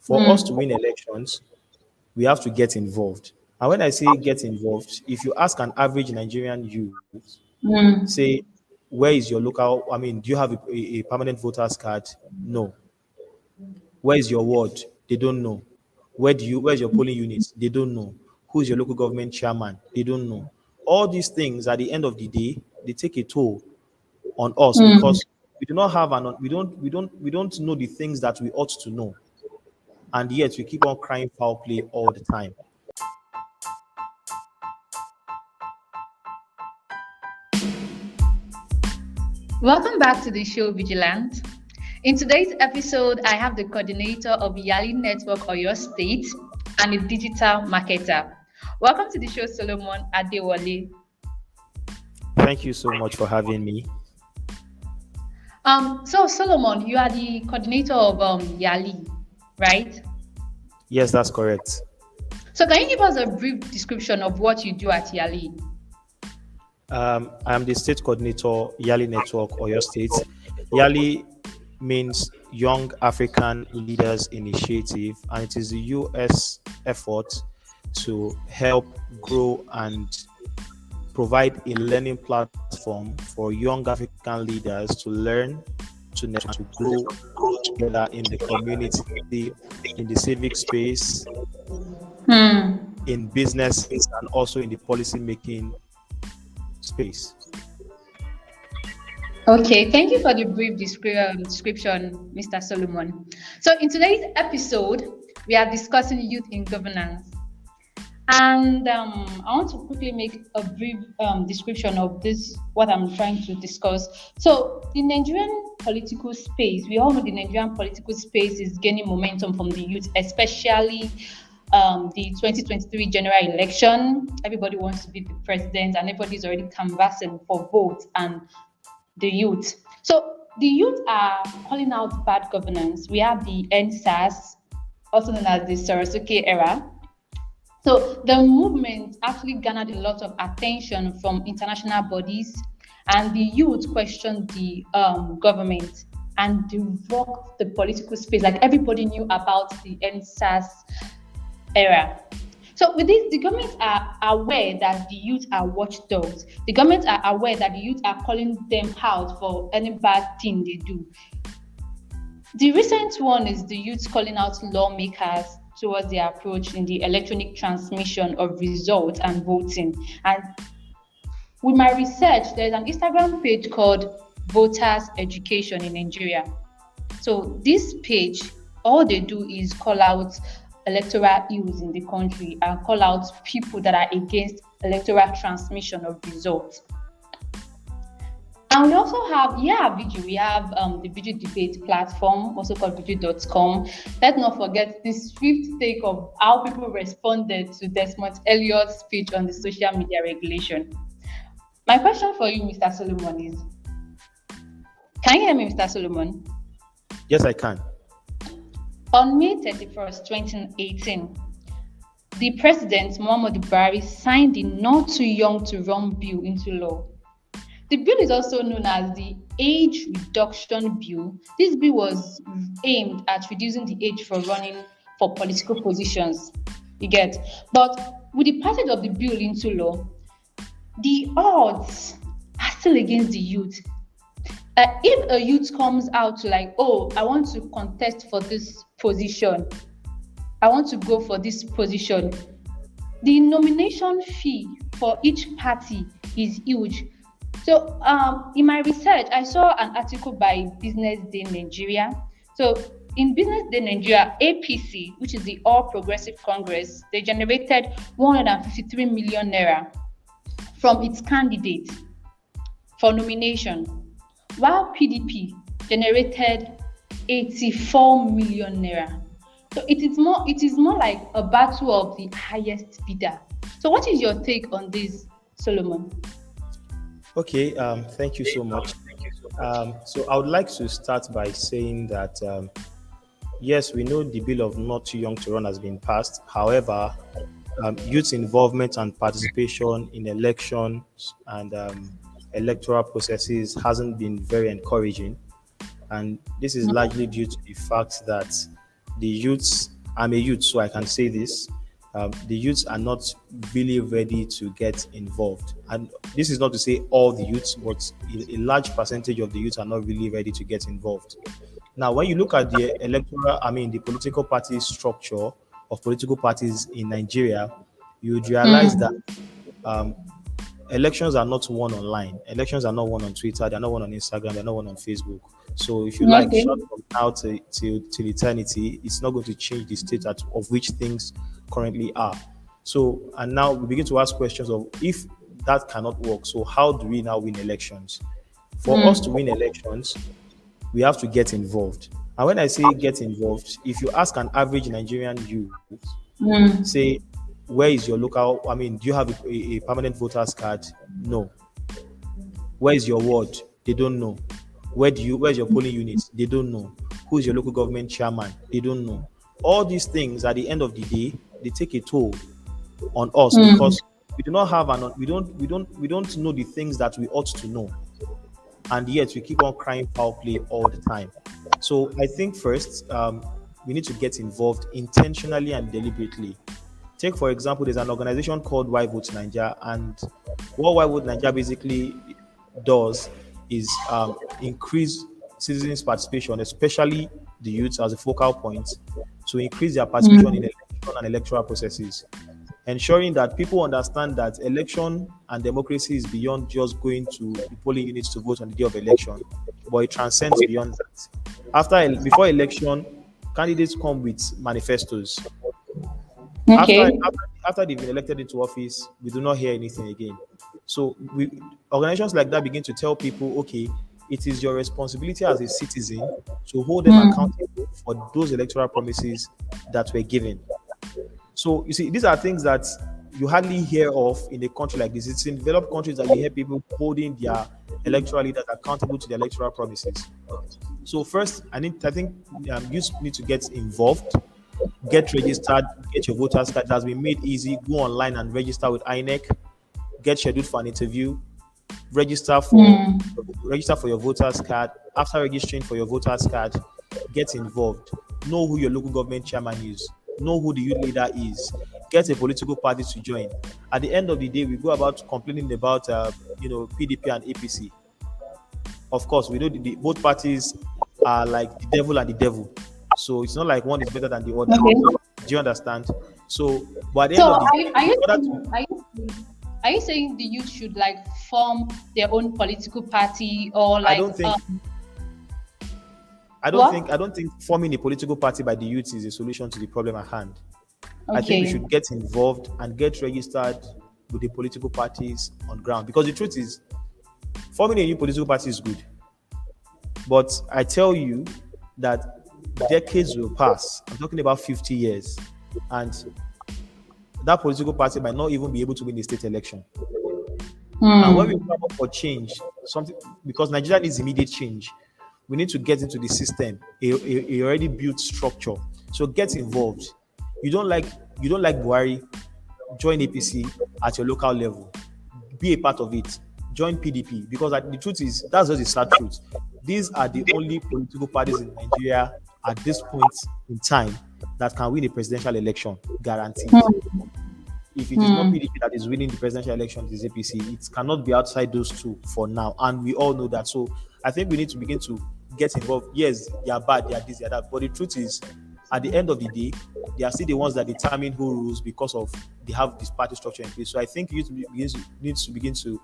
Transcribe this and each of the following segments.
For us to win elections, we have to get involved. And when I say get involved, if you ask an average Nigerian youth, say, where is your local, I mean, do you have a permanent voter's card? No. Where is your ward? They don't know. Where's your polling unit? They don't know. Who's your local government chairman? They don't know. All these things at the end of the day, they take a toll on us because we do not have we don't know the things that we ought to know. And yet we keep on crying foul play all the time. Welcome back to the show, Veegilants. In today's episode, I have the coordinator of YALI Network Oyo State and a digital marketer. Welcome to the show, Solomon Adewole. Thank you so much for having me. So Solomon, you are the coordinator of YALI, right? Yes, that's correct. So can you give us a brief description of what you do at YALI? I'm the state coordinator, YALI Network Oyo State. YALI means Young African Leaders Initiative, and it is the US effort to help grow and provide a learning platform for young African leaders to learn, to grow together in the community, in the civic space, in business, and also in the policy making space. Okay, thank you for the brief description, Mr. Solomon. So in today's episode, we are discussing youth in governance. And I want to quickly make a brief description of this, what I'm trying to discuss. So the Nigerian political space, we all know the Nigerian political space is gaining momentum from the youth, especially the 2023 general election. Everybody wants to be the president and everybody's already canvassing for votes and the youth. So the youth are calling out bad governance. We have the NSAS, also known as the Sorosuke era. So the movement actually garnered a lot of attention from international bodies, and the youth questioned the government and they rocked the political space. Like everybody knew about the NSAS era. So with this, the government are aware that the youth are watchdogs. The government are aware that the youth are calling them out for any bad thing they do. The recent one is the youth calling out lawmakers towards their approach in the electronic transmission of results and voting. And with my research, there's an Instagram page called Voters Education in Nigeria. So this page, all they do is call out electoral ills in the country and call out people that are against electoral transmission of results. And we also have, Veegil. We have the Veegil debate platform, also called Veegil.com. Let's not forget this swift take of how people responded to Desmond Elliott's speech on the social media regulation. My question for you, Mr. Solomon, is, can you hear me, Mr. Solomon? Yes, I can. On May 31st, 2018, the President, Muhammadu Buhari, signed the Not Too Young to Run bill into law. The bill is also known as the Age Reduction Bill. This bill was aimed at reducing the age for running for political positions. You get? But with the passage of the bill into law, the odds are still against the youth. If a youth comes out to I want to contest for this position, I want to go for this position, the nomination fee for each party is huge. So in my research, I saw an article by Business Day Nigeria. So in Business Day Nigeria, APC, which is the All Progressive Congress, they generated 153 million naira from its candidate for nomination, while PDP generated 84 million naira. So it is more like a battle of the highest bidder. So what is your take on this, Solomon? Okay, thank you so much. So I would like to start by saying that, yes, we know the bill of Not Too Young to Run has been passed. However, youth involvement and participation in elections and electoral processes hasn't been very encouraging. And this is largely due to the fact that the youths I'm a youth, so I can say this. The youths are not really ready to get involved. And this is not to say all the youths, but a large percentage of the youths are not really ready to get involved. Now, when you look at the the political party structure of political parties in Nigeria, you would realize that Mm. um, elections are not won online. Elections are not won on Twitter. They're not won on Instagram. They're not won on Facebook. So if you like, Okay. short from now to eternity, it's not going to change the state of which things currently are. So, and now we begin to ask questions of if that cannot work. So how do we now win elections? For us to Mm. win elections, we have to get involved. And when I say get involved, if you ask an average Nigerian youth, Mm. say, where is your local? Do you have a permanent voter's card? No. Where is your ward? They don't know. Where's your polling unit? They don't know. Who is your local government chairman? They don't know. All these things at the end of the day, they take a toll on us Mm. because we do not have we don't know the things that we ought to know. And yet we keep on crying foul play all the time. So I think first, we need to get involved intentionally and deliberately. Take for example, there's an organization called Y Vote Nigeria, and what Y Vote Nigeria basically does is increase citizens' participation, especially the youth, as a focal point, to increase their participation in Mm. election and electoral processes, ensuring that people understand that election and democracy is beyond just going to the polling units to vote on the day of election, but it transcends beyond that. Before election, candidates come with manifestos. After, Okay. after after they've been elected into office, we do not hear anything again. So organizations like that begin to tell people, okay, it is your responsibility as a citizen to hold them Mm. accountable for those electoral promises that were given. So you see, these are things that you hardly hear of in a country like this. It's in developed countries that you hear people holding their electoral leaders accountable to the electoral promises. So first, I think you need to get involved, get registered, get your voters card. It has been made easy. Go online and register with INEC. Get scheduled for an interview. Register for Mm. register for your voters card. After registering for your voters card, get involved. Know who your local government chairman is. Know who the youth leader is. Get a political party to join. At the end of the day, we go about complaining about PDP and APC. Of course, we know both parties are like the devil and the devil. So it's not like one is better than the other. Okay. Do you understand? So, but at the end So of the are day, you, are in you order to, saying, are you saying the youth should like form their own political party or I like don't think, what? I don't think forming a political party by the youth is a solution to the problem at hand. I think we Okay. should get involved and get registered with the political parties on ground, because the truth is, forming a new political party is good, but I tell you that decades will pass. I'm talking about 50 years, and that political party might not even be able to win the state election. And when we Hmm. come up for change, something, because Nigeria needs immediate change, we need to get into the system, a already built structure. So get involved. You don't like Buhari, join APC at your local level. Be a part of it. Join PDP, because the truth is, that's just the sad truth. These are the only political parties in Nigeria at this point in time that can win a presidential election, guaranteed. Hmm. If it is not Hmm. PDP that is winning the presidential election, it is APC. It cannot be outside those two for now, and we all know that. So I think we need to begin to get involved. Yes, they are bad, they are this, they are that, but the truth is, at the end of the day, they are still the ones that determine who rules, because of they have this party structure in place. So I think you need to begin to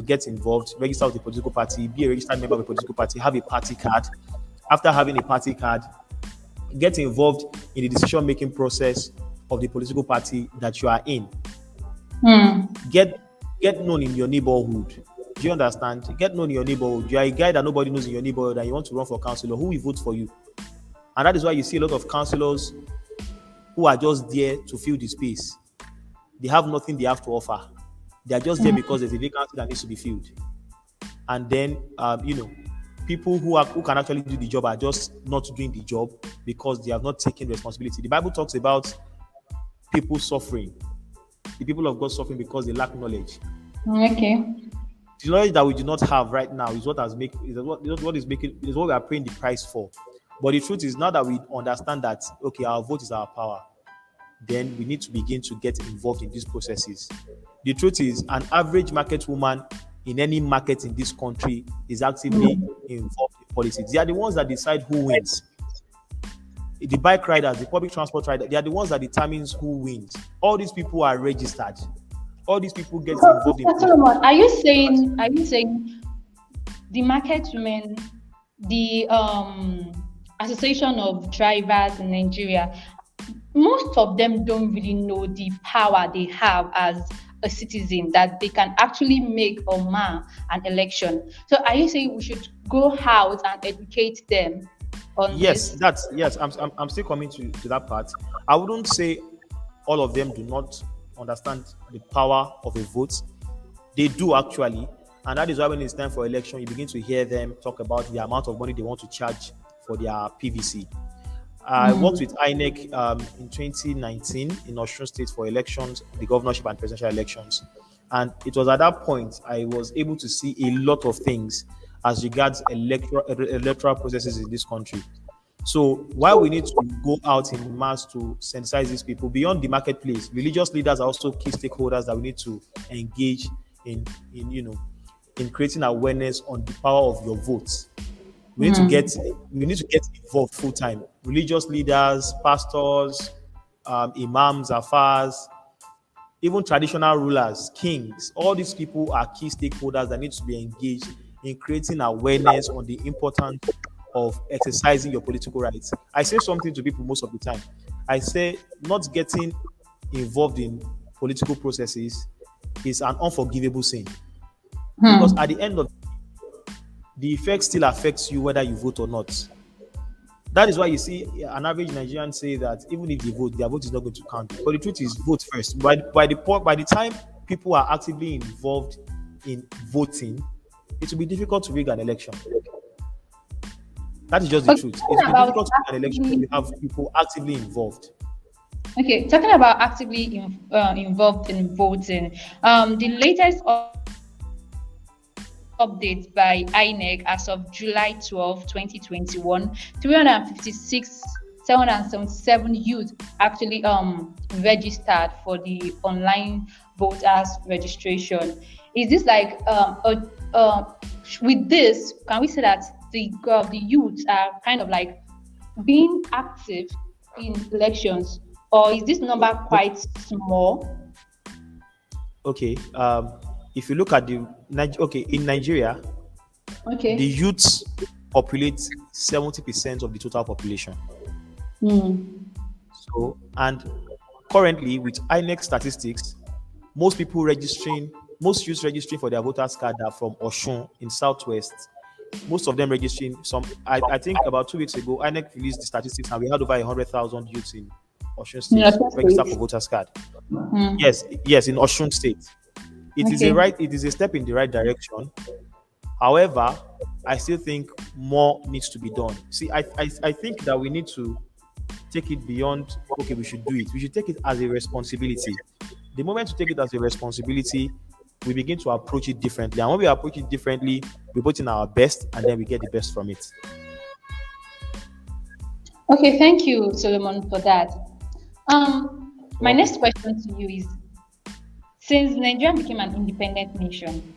get involved, register with the political party, be a registered member of a political party, have a party card. After having a party card, get involved in the decision making process of the political party that you are in. Hmm. Get known in your neighborhood. Do you understand? Get known in your neighborhood. You are a guy that nobody knows in your neighborhood and you want to run for councillor. Who will vote for you? And that is why you see a lot of councillors who are just there to fill the space. They have nothing they have to offer. They are just there because there's a vacancy that needs to be filled. And then people who can actually do the job are just not doing the job because they have not taken responsibility. The Bible talks about people suffering, the people of God suffering because they lack knowledge. Okay. The knowledge that we do not have right now is what we are paying the price for. But the truth is, now that we understand that, okay, our vote is our power, then we need to begin to get involved in these processes. The truth is, an average market woman in any market in this country is actively involved in politics. They are the ones that decide who wins. The bike riders, the public transport riders, they are the ones that determines who wins. All these people are registered. All these people get So, involved in Mr. Solomon, are you saying the market women, the association of drivers in Nigeria, most of them don't really know the power they have as a citizen, that they can actually make or mar an election? So are you saying we should go out and educate them on Yes, this? I'm still coming to that part. I wouldn't say all of them do not understand the power of a vote. They do actually, and that is why when it's time for election, you begin to hear them talk about the amount of money they want to charge for their PVC. I worked with INEC in 2019 in Osun State for elections, the governorship and presidential elections. And it was at that point I was able to see a lot of things as regards electoral processes in this country. So while we need to go out in mass to sensitize these people beyond the marketplace, religious leaders are also key stakeholders that we need to engage in creating awareness on the power of your vote. We need to get involved full time. Religious leaders, pastors, imams, afars, even traditional rulers, kings, all these people are key stakeholders that need to be engaged in creating awareness on the importance of exercising your political rights. I say something to people most of the time. I say not getting involved in political processes is an unforgivable sin, because at the end of the effect still affects you whether you vote or not. That is why you see an average Nigerian say that even if they vote, their vote is not going to count. But the truth is, vote first. By the time people are actively involved in voting, it will be difficult to rig an election. That is just the truth. It will be difficult to rig an election when you have people actively involved. Okay, talking about actively involved in voting, the latest update by INEC as of July 12, 2021, 356,777 youth actually registered for the online voters registration. Is this like with this, can we say that the youths are kind of like being active in elections, or is this number quite small? Okay. If you look at in Nigeria, Okay. the youths populate 70% of the total population. So, and currently with INEC statistics, most youths registering for their voters card are from Osun in Southwest. Most of them registering. I think about 2 weeks ago, INEC released the statistics, and we had over 100,000 youths in Osun State registered for voters card. Yes, in Osun State. It is a step in the right direction. However, I still think more needs to be done. See, I think that we need to take it beyond, okay, we should do it. We should take it as a responsibility. The moment we take it as a responsibility, we begin to approach it differently. And when we approach it differently, we put in our best and then we get the best from it. Okay, thank you, Solomon, for that. My next question to you is, since Nigeria became an independent nation,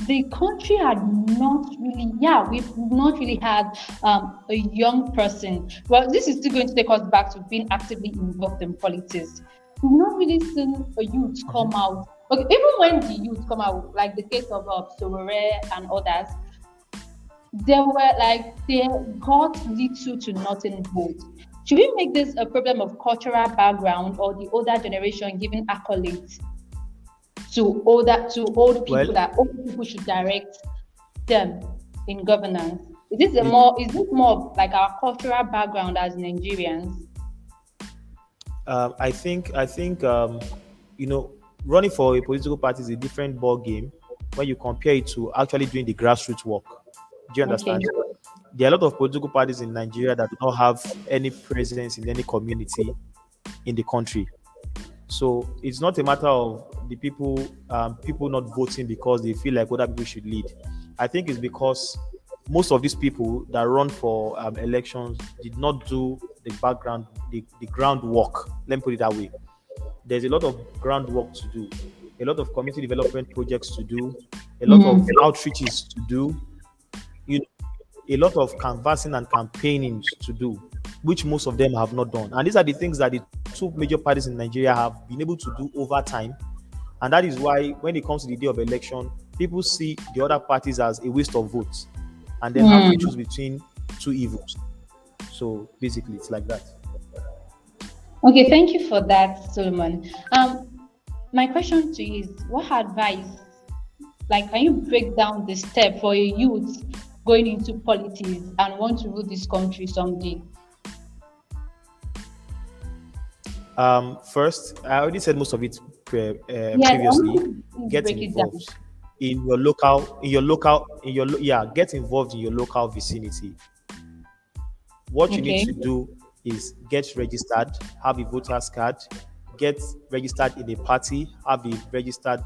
the country had not really, we've not really had a young person. Well, this is still going to take us back to being actively involved in politics. We've not really seen a youth come out. Okay, even when the youth come out, like the case of Sowore and others, they got little to nothing vote. Should we make this a problem of cultural background, or the older generation giving accolades to old people, that old people should direct them in governance? Is this more of like our cultural background as Nigerians? I think running for a political party is a different ball game when you compare it to actually doing the grassroots work. Do you understand? Okay. There are a lot of political parties in Nigeria that do not have any presence in any community in the country. So it's not a matter of the people not voting because they feel like other people should lead. I think it's because most of these people that run for elections did not do the groundwork. Let me put it that way. There's a lot of groundwork to do, a lot of community development projects to do, a lot of Mm. outreaches to do, you know, a lot of canvassing and campaigning to do, which most of them have not done. And these are the things that the two major parties in Nigeria have been able to do over time. And that is why when it comes to the day of election, people see the other parties as a waste of votes and then have to Mm. choose between two evils. So basically, it's like that. Okay, thank you for that, Solomon. My question to you is, what advice, like, can you break down the step for a youth going into politics and want to rule this country someday? First, I already said most of it Yes, I previously. want you to Get break it down. involved in your local, yeah. Get involved in your local vicinity. What you need Okay. to do is get registered, have a voter's card, get registered in a party, have a registered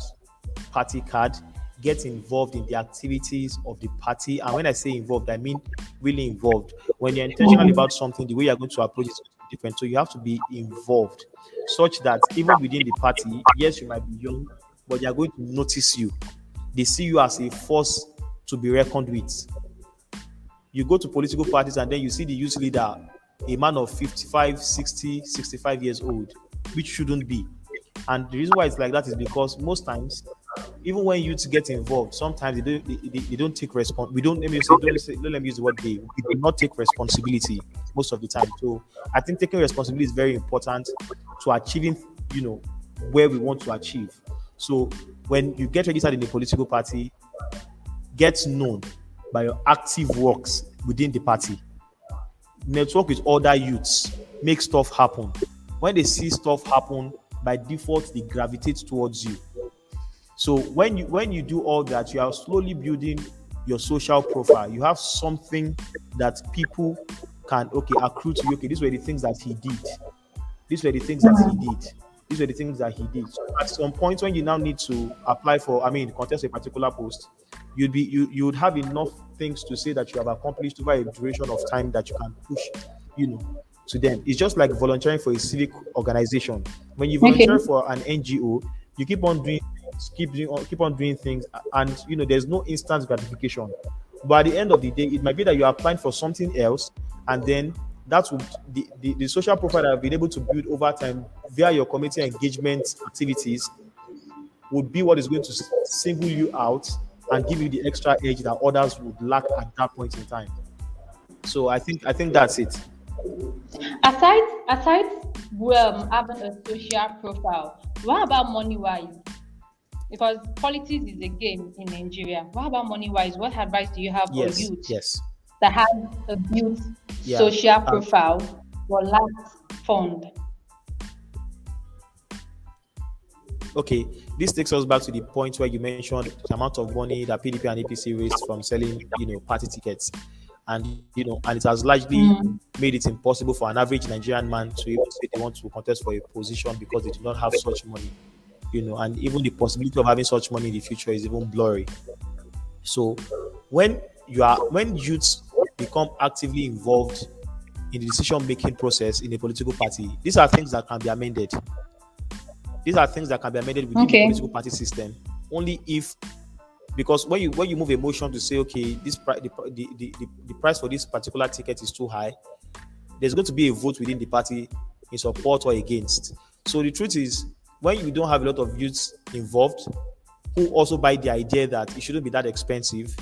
party card, get involved in the activities of the party. And when I say involved, I mean really involved. When you're intentional about something, the way you're going to approach it is different. So you have to be involved, such that even within the party, yes, you might be young, but they're going to notice you. They see you as a force to be reckoned with. You go to political parties and then you see the youth leader, a man of 55, 60, 65 years old, which shouldn't be. And the reason why it's like that is because most times, even when youths get involved, sometimes they don't take response. We don't let me say, don't let me use the word they. We do not take responsibility most of the time. So I think taking responsibility is very important to achieving, where we want to achieve. So when you get registered in a political party, get known by your active works within the party. Network with other youths, make stuff happen. When they see stuff happen, by default they gravitate towards you. So when you do all that, you are slowly building your social profile. You have something that people can accrue to you. Okay, these were the things that he did. These were the things that he did. These were the things that he did. So at some point when you now need to apply for, contest a particular post, you would have enough things to say that you have accomplished over a duration of time that you can push, to them. It's just like volunteering for a civic organization. When you Okay. volunteer for an NGO, you keep on doing things, keep on doing things, and there's no instant gratification. But at the end of the day, it might be that you are applying for something else, and then that would the social profile that I've been able to build over time via your community engagement activities would be what is going to single you out and give you the extra edge that others would lack at that point in time. So I think that's it. Aside having a social profile, what about money wise? Because politics is a game in Nigeria. What about money wise? What advice do you have for Yes, youth yes, that have a built yeah. social profile but lack fund? Okay, this takes us back to the point where you mentioned the amount of money that PDP and APC raised from selling, party tickets, and it has largely Mm. made it impossible for an average Nigerian man to even say they want to contest for a position because they do not have such money, and even the possibility of having such money in the future is even blurry. So when youths become actively involved in the decision-making process in a political party, these are things that can be amended. These are things that can be amended within the Okay. political party system only if, because when you move a motion to say, okay, the price for this particular ticket is too high, there's going to be a vote within the party in support or against. So the truth is, when you don't have a lot of youths involved who also buy the idea that it shouldn't be that expensive,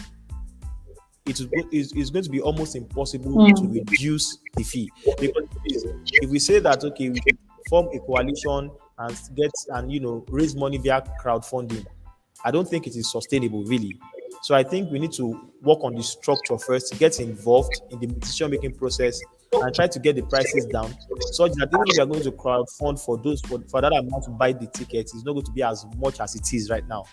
it's going to be almost impossible to reduce the fee. Because if we say that, okay, we should form a coalition and raise money via crowdfunding, I don't think it is sustainable, really. So I think we need to work on the structure first, get involved in the decision-making process, and try to get the prices down, such that even if you are going to crowdfund for that amount to buy the tickets, it's not going to be as much as it is right now.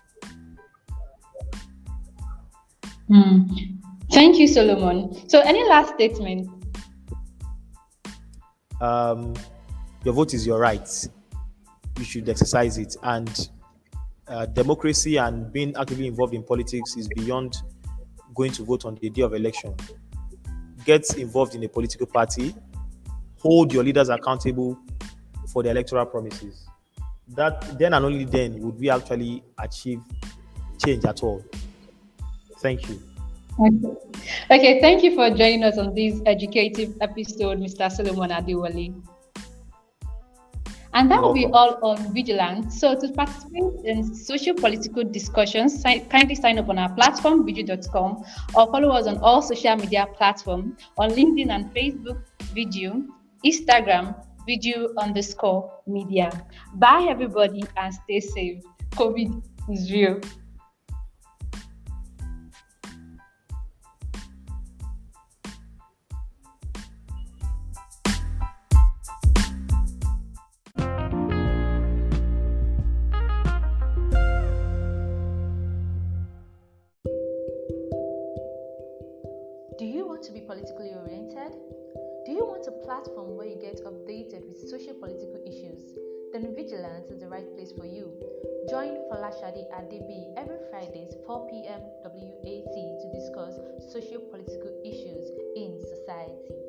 Thank you, Solomon. So, any last statement? Your vote is your right. You should exercise it. And democracy and being actively involved in politics is beyond going to vote on the day of election, get involved in a political party, hold your leaders accountable for the electoral promises. That then and only then would we actually achieve change at all. Thank you. Okay, thank you for joining us on this educative episode, Mr. Solomon Adewole. And that will be all on Veegilants. So to participate in socio-political discussions, kindly sign up on our platform, Veegil.com, or follow us on all social media platforms on LinkedIn and Facebook, Veegil, Instagram, Veegil_media. Bye, everybody, and stay safe. COVID is real. Do you want to be politically oriented? Do you want a platform where you get updated with socio-political issues? Then Veegilants is the right place for you. Join Folashade Adebi every Fridays 4 p.m. WAT to discuss socio-political issues in society.